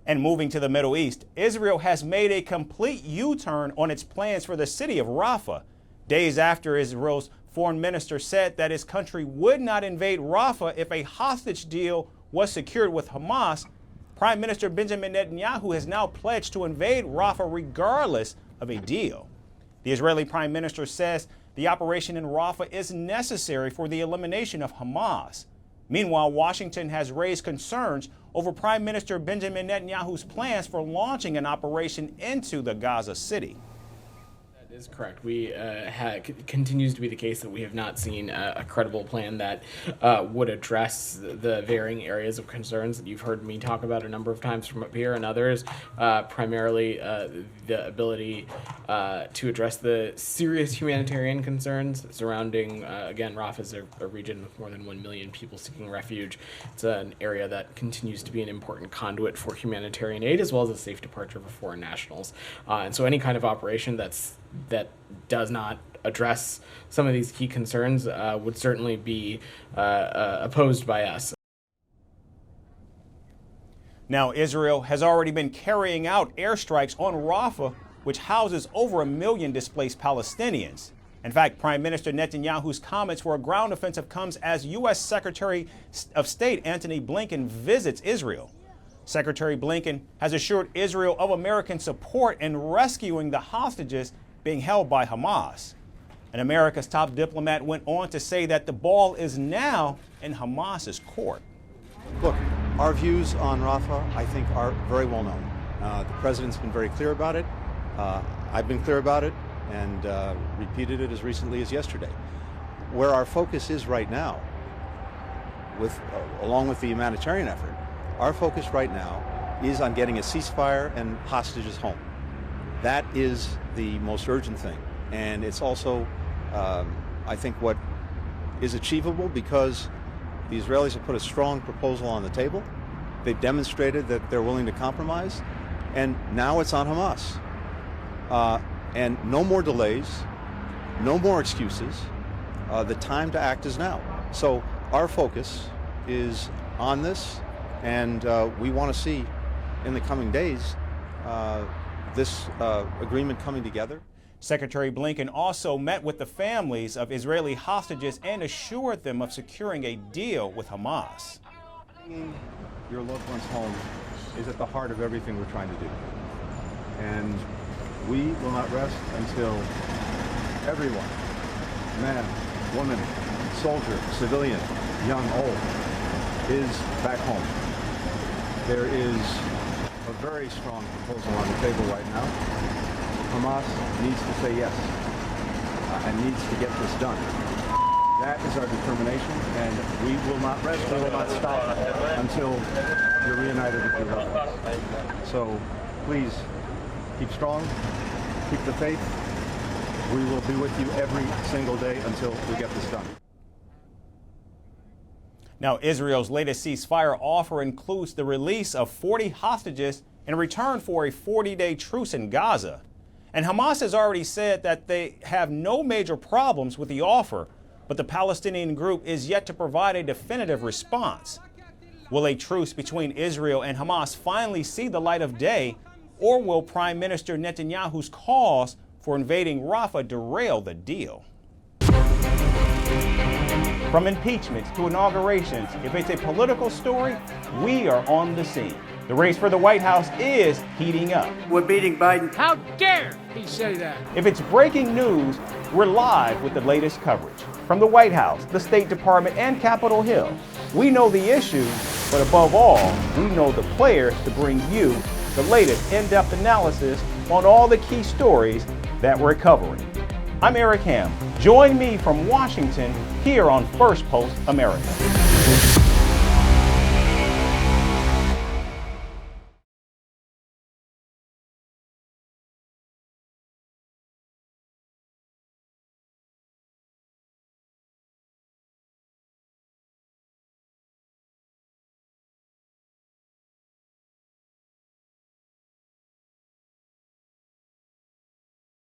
And moving to the Middle East, Israel has made a complete U-turn on its plans for the city of Rafah, days after Israel's foreign minister said that his country would not invade Rafah if a hostage deal was secured with Hamas. Prime Minister Benjamin Netanyahu has now pledged to invade Rafah regardless of a deal. The Israeli Prime Minister says the operation in Rafah is necessary for the elimination of Hamas. Meanwhile, Washington has raised concerns over Prime Minister Benjamin Netanyahu's plans for launching an operation into the Gaza city. That is correct. Continues to be the case that we have not seen a credible plan that would address the varying areas of concerns that you've heard me talk about a number of times from up here and others, primarily the ability to address the serious humanitarian concerns surrounding, again, Rafah is a region with more than 1 million people seeking refuge. It's an area that continues to be an important conduit for humanitarian aid as well as a safe departure for foreign nationals. And so any kind of operation that does not address some of these key concerns would certainly be opposed by us. Now, Israel has already been carrying out airstrikes on Rafah, which houses over 1 million displaced Palestinians. In fact, Prime Minister Netanyahu's comments for a ground offensive comes as U.S. Secretary of State Antony Blinken visits Israel. Secretary Blinken has assured Israel of American support in rescuing the hostages being held by Hamas. And America's top diplomat went on to say that the ball is now in Hamas's court. Look, our views on Rafah, I think, are very well known. The president's been very clear about it. I've been clear about it and repeated it as recently as yesterday. Where our focus is right now, along with the humanitarian effort, our focus right now is on getting a ceasefire and hostages home. That is the most urgent thing. And it's also, I think, what is achievable because the Israelis have put a strong proposal on the table. They've demonstrated that they're willing to compromise. And now it's on Hamas. And no more delays, no more excuses. The time to act is now. So our focus is on this, and we want to see in the coming days this agreement coming together. Secretary Blinken also met with the families of Israeli hostages and assured them of securing a deal with Hamas. Bringing your loved ones home is at the heart of everything we're trying to do. And we will not rest until everyone, man, woman, soldier, civilian, young, old, is back home. There is a very strong proposal on the table right now. Hamas needs to say yes and needs to get this done. That is our determination, and we will not rest, we will not stop until you're reunited with your loved ones. So please keep strong, keep the faith. We will be with you every single day until we get this done. Now, Israel's latest ceasefire offer includes the release of 40 hostages in return for a 40-day truce in Gaza. And Hamas has already said that they have no major problems with the offer, but the Palestinian group is yet to provide a definitive response. Will a truce between Israel and Hamas finally see the light of day, or will Prime Minister Netanyahu's calls for invading Rafah derail the deal? From impeachments to inaugurations, if it's a political story, we are on the scene. The race for the White House is heating up. We're beating Biden. How dare he say that? If it's breaking news, we're live with the latest coverage. From the White House, the State Department, and Capitol Hill, we know the issues, but above all, we know the players to bring you the latest in-depth analysis on all the key stories that we're covering. I'm Eric Ham. Join me from Washington here on Firstpost America.